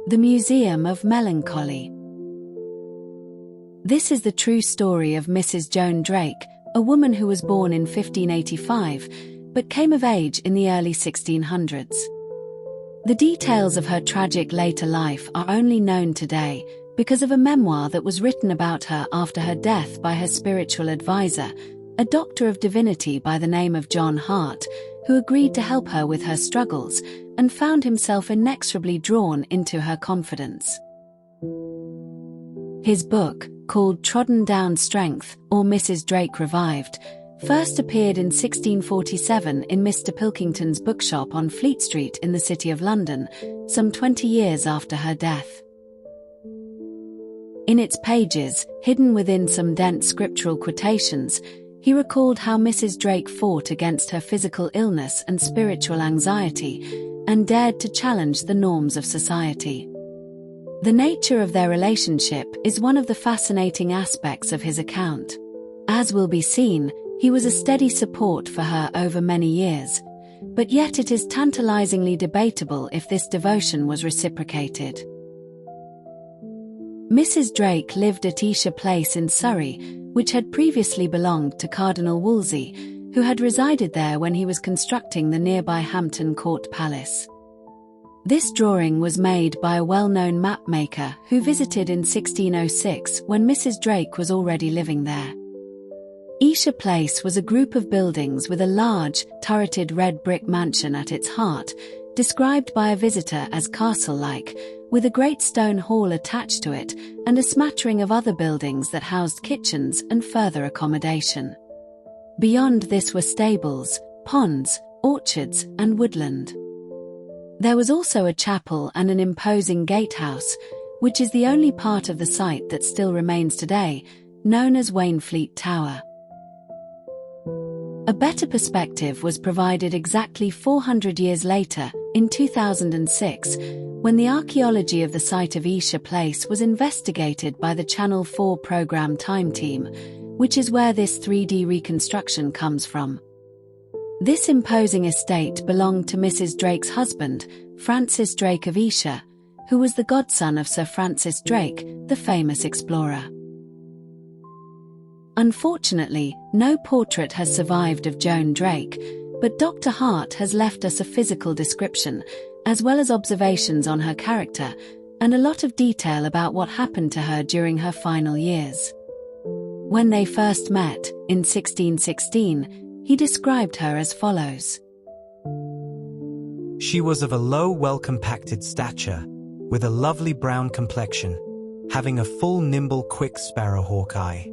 The Museum of Melancholy. This is the true story of Mrs. Joan Drake, a woman who was born in 1585, but came of age in the early 1600s. The details of her tragic later life are only known today because of a memoir that was written about her after her death by her spiritual advisor, a Doctor of Divinity by the name of John Hart, who agreed to help her with her struggles and found himself inexorably drawn into her confidence. His book, called Trodden Down Strength, or Mrs. Drake Revived, first appeared in 1647 in Mr. Pilkington's bookshop on Fleet Street in the City of London, some 20 years after her death. In its pages, hidden within some dense scriptural quotations, he recalled how Mrs. Drake fought against her physical illness and spiritual anxiety, and dared to challenge the norms of society. The nature of their relationship is one of the fascinating aspects of his account. As will be seen, he was a steady support for her over many years, but yet it is tantalizingly debatable if this devotion was reciprocated. Mrs. Drake lived at Esher Place in Surrey, which had previously belonged to Cardinal Wolsey, who had resided there when he was constructing the nearby Hampton Court Palace. This drawing was made by a well-known mapmaker who visited in 1606 when Mrs. Drake was already living there. Esher Place was a group of buildings with a large, turreted red brick mansion at its heart, described by a visitor as castle-like, with a great stone hall attached to it and a smattering of other buildings that housed kitchens and further accommodation. Beyond this were stables, ponds, orchards, and woodland. There was also a chapel and an imposing gatehouse, which is the only part of the site that still remains today, known as Wainfleet Tower. A better perspective was provided exactly 400 years later, in 2006, when the archaeology of the site of Esher Place was investigated by the Channel 4 programme Time Team, which is where this 3D reconstruction comes from. This imposing estate belonged to Mrs. Drake's husband, Francis Drake of Esher, who was the godson of Sir Francis Drake, the famous explorer. Unfortunately, no portrait has survived of Joan Drake, but Dr. Hart has left us a physical description, as well as observations on her character, and a lot of detail about what happened to her during her final years. When they first met, in 1616, he described her as follows. She was of a low, well-compacted stature, with a lovely brown complexion, having a full, nimble, quick sparrowhawk eye.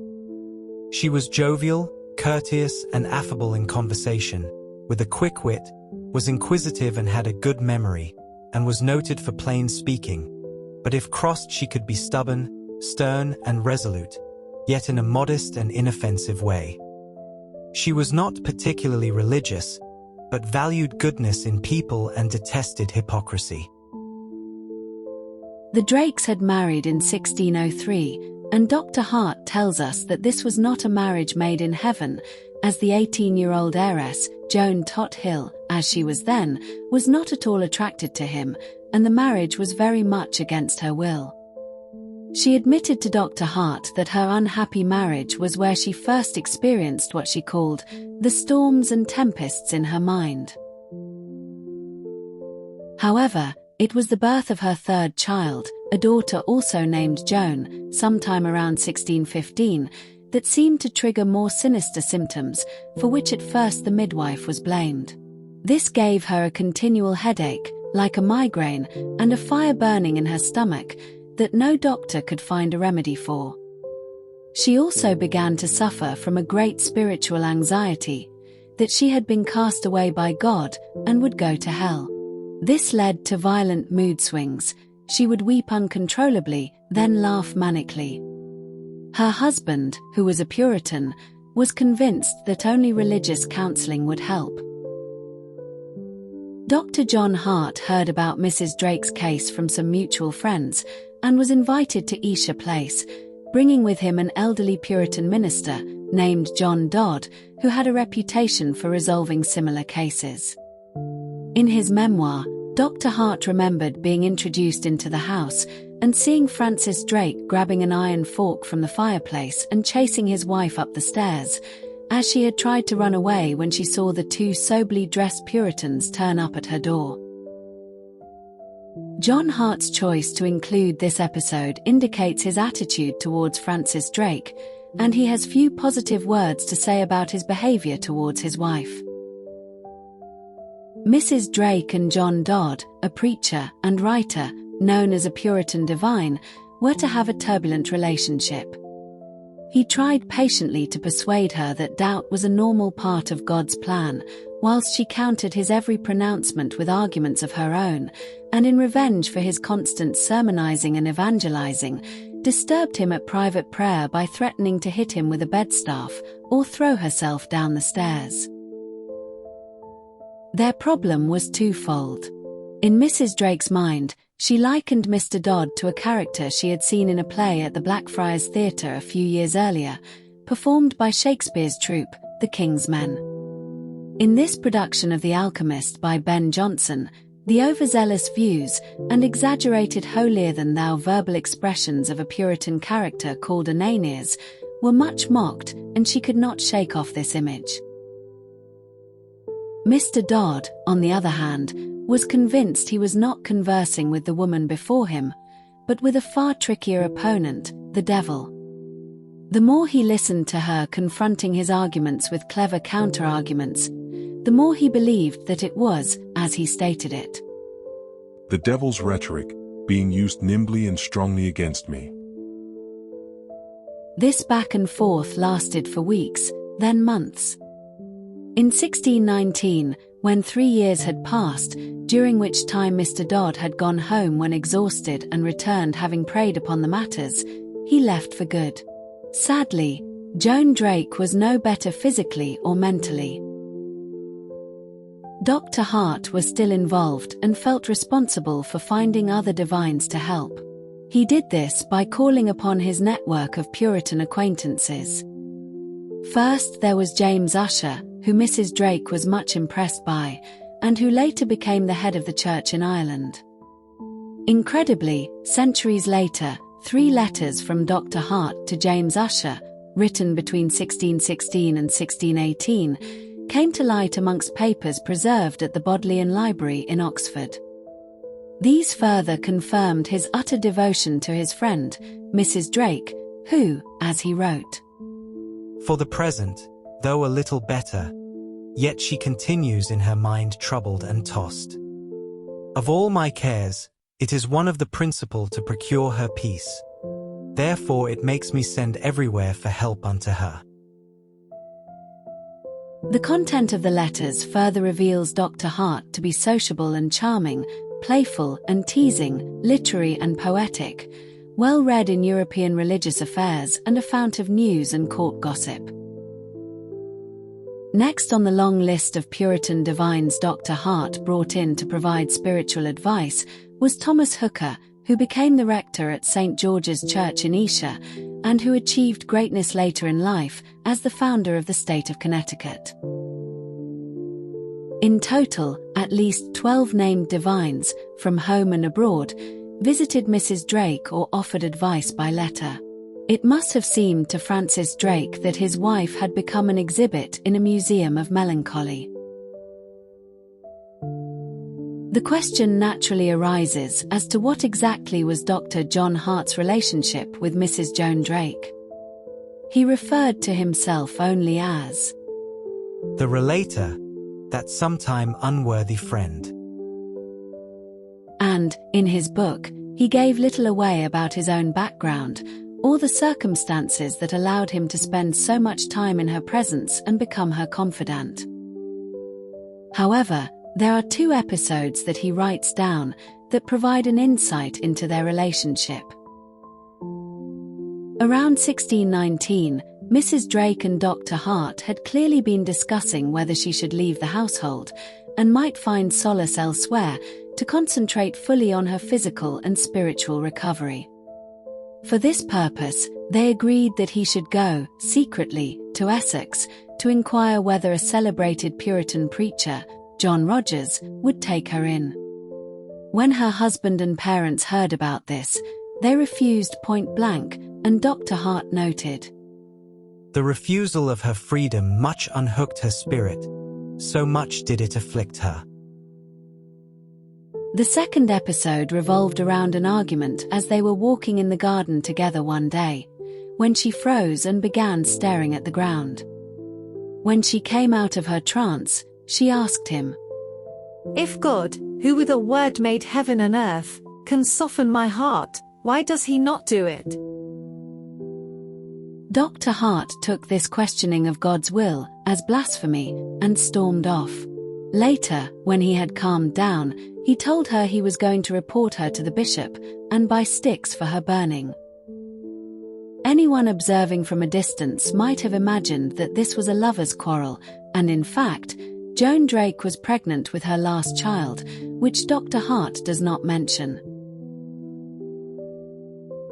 She was jovial, courteous, and affable in conversation, with a quick wit, was inquisitive and had a good memory, and was noted for plain speaking, but if crossed she could be stubborn, stern, and resolute, yet in a modest and inoffensive way. She was not particularly religious, but valued goodness in people and detested hypocrisy. The Drakes had married in 1603, and Dr. Hart tells us that this was not a marriage made in heaven, as the 18-year-old heiress, Joan Hill, as she was then, was not at all attracted to him, and the marriage was very much against her will. She admitted to Dr. Hart that her unhappy marriage was where she first experienced what she called the storms and tempests in her mind. However, it was the birth of her third child, a daughter also named Joan, sometime around 1615, that seemed to trigger more sinister symptoms, for which at first the midwife was blamed. This gave her a continual headache, like a migraine, and a fire burning in her stomach, that no doctor could find a remedy for. She also began to suffer from a great spiritual anxiety, that she had been cast away by God and would go to hell. This led to violent mood swings. She would weep uncontrollably, then laugh manically. Her husband, who was a Puritan, was convinced that only religious counseling would help. Dr. John Hart heard about Mrs. Drake's case from some mutual friends and was invited to Esher Place, bringing with him an elderly Puritan minister named John Dodd, who had a reputation for resolving similar cases. In his memoir, Dr. Hart remembered being introduced into the house and seeing Francis Drake grabbing an iron fork from the fireplace and chasing his wife up the stairs, as she had tried to run away when she saw the two soberly dressed Puritans turn up at her door. John Hart's choice to include this episode indicates his attitude towards Francis Drake, and he has few positive words to say about his behavior towards his wife. Mrs. Drake and John Dodd, a preacher and writer, known as a Puritan divine, were to have a turbulent relationship. He tried patiently to persuade her that doubt was a normal part of God's plan, whilst she countered his every pronouncement with arguments of her own, and in revenge for his constant sermonizing and evangelizing, disturbed him at private prayer by threatening to hit him with a bedstaff or throw herself down the stairs. Their problem was twofold. In Mrs. Drake's mind, she likened Mr. Dodd to a character she had seen in a play at the Blackfriars Theatre a few years earlier, performed by Shakespeare's troupe, The King's Men. In this production of The Alchemist by Ben Jonson, the overzealous views and exaggerated holier-than-thou verbal expressions of a Puritan character called Ananias were much mocked, and she could not shake off this image. Mr. Dodd, on the other hand, was convinced he was not conversing with the woman before him, but with a far trickier opponent, the devil. The more he listened to her confronting his arguments with clever counter-arguments, the more he believed that it was, as he stated it, the devil's rhetoric, being used nimbly and strongly against me. This back and forth lasted for weeks, then months. In 1619, when 3 years had passed, during which time Mr. Dodd had gone home when exhausted and returned having prayed upon the matters, he left for good. Sadly, Joan Drake was no better physically or mentally. Dr. Hart was still involved and felt responsible for finding other divines to help. He did this by calling upon his network of Puritan acquaintances. First there was James Esher, who Mrs. Drake was much impressed by, and who later became the head of the church in Ireland. Incredibly, centuries later, 3 letters from Dr. Hart to James Esher, written between 1616 and 1618, came to light amongst papers preserved at the Bodleian Library in Oxford. These further confirmed his utter devotion to his friend, Mrs. Drake, who, as he wrote, "For the present, though a little better, yet she continues in her mind troubled and tossed. Of all my cares, it is one of the principal to procure her peace. Therefore it makes me send everywhere for help unto her." The content of the letters further reveals Dr. Hart to be sociable and charming, playful and teasing, literary and poetic, well read in European religious affairs and a fount of news and court gossip. Next on the long list of Puritan divines Dr. Hart brought in to provide spiritual advice was Thomas Hooker, who became the rector at St. George's Church in Esher, and who achieved greatness later in life as the founder of the state of Connecticut. In total, at least 12 named divines, from home and abroad, visited Mrs. Drake or offered advice by letter. It must have seemed to Francis Drake that his wife had become an exhibit in a museum of melancholy. The question naturally arises as to what exactly was Dr. John Hart's relationship with Mrs. Joan Drake. He referred to himself only as the relator, that sometime unworthy friend. And, in his book, he gave little away about his own background, or the circumstances that allowed him to spend so much time in her presence and become her confidant. However, there are 2 episodes that he writes down that provide an insight into their relationship. Around 1619, Mrs. Drake and Dr. Hart had clearly been discussing whether she should leave the household and might find solace elsewhere to concentrate fully on her physical and spiritual recovery. For this purpose, they agreed that he should go, secretly, to Essex to inquire whether a celebrated Puritan preacher, John Rogers, would take her in. When her husband and parents heard about this, they refused point blank, and Dr. Hart noted, "The refusal of her freedom much unhooked her spirit, so much did it afflict her." The second episode revolved around an argument as they were walking in the garden together one day, when she froze and began staring at the ground. When she came out of her trance, she asked him, "If God, who with a word made heaven and earth, can soften my heart, why does he not do it?" Dr. Hart took this questioning of God's will as blasphemy and stormed off. Later, when he had calmed down, he told her he was going to report her to the bishop and buy sticks for her burning. Anyone observing from a distance might have imagined that this was a lover's quarrel, and in fact, Joan Drake was pregnant with her last child, which Dr. Hart does not mention.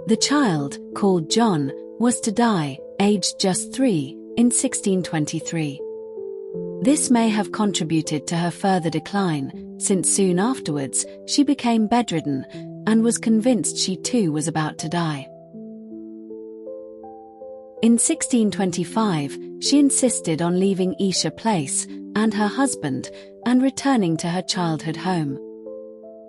The child, called John, was to die, aged just 3, in 1623. This may have contributed to her further decline, since soon afterwards, she became bedridden, and was convinced she too was about to die. In 1625, she insisted on leaving Esher Place and her husband and returning to her childhood home.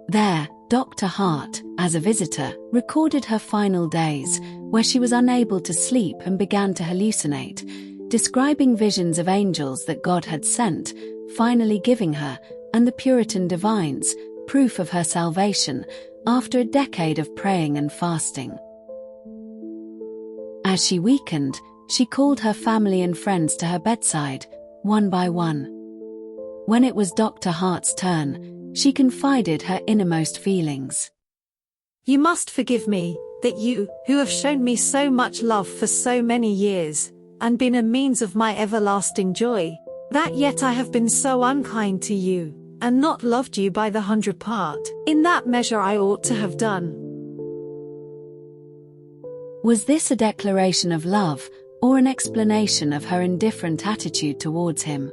There, Dr. Hart, as a visitor, recorded her final days, where she was unable to sleep and began to hallucinate, describing visions of angels that God had sent, finally giving her, and the Puritan divines, proof of her salvation, after a decade of praying and fasting. As she weakened, she called her family and friends to her bedside, one by one. When it was Dr. Hart's turn, she confided her innermost feelings. "You must forgive me, that you, who have shown me so much love for so many years, and been a means of my everlasting joy, that yet I have been so unkind to you, and not loved you by the 100th part, in that measure I ought to have done." Was this a declaration of love, or an explanation of her indifferent attitude towards him?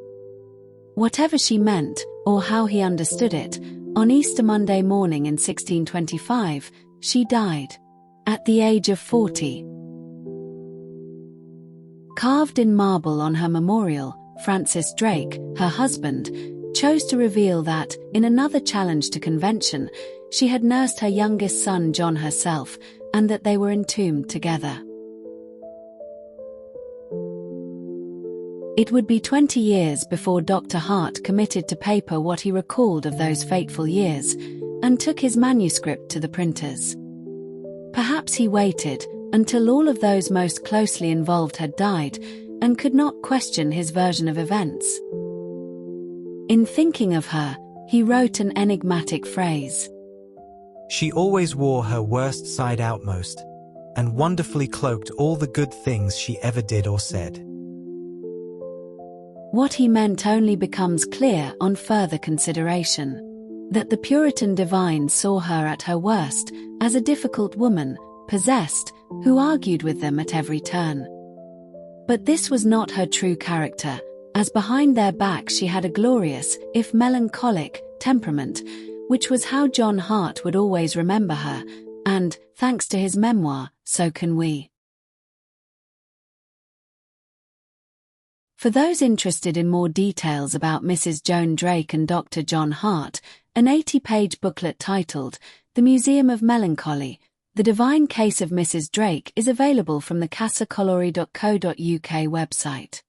Whatever she meant, or how he understood it, on Easter Monday morning in 1625, she died, at the age of 40. Carved in marble on her memorial, Francis Drake, her husband, chose to reveal that, in another challenge to convention, she had nursed her youngest son John herself, and that they were entombed together. It would be 20 years before Dr. Hart committed to paper what he recalled of those fateful years, and took his manuscript to the printers. Perhaps he waited until all of those most closely involved had died, and could not question his version of events. In thinking of her, he wrote an enigmatic phrase. "She always wore her worst side outmost, and wonderfully cloaked all the good things she ever did or said." What he meant only becomes clear on further consideration. That the Puritan divines saw her at her worst, as a difficult woman, possessed, who argued with them at every turn. But this was not her true character, as behind their back she had a glorious, if melancholic, temperament, which was how John Hart would always remember her, and, thanks to his memoir, so can we. For those interested in more details about Mrs. Joan Drake and Dr. John Hart, an 80-page booklet titled The Museum of Melancholy, The Divine Case of Mrs. Drake is available from the casacolori.co.uk website.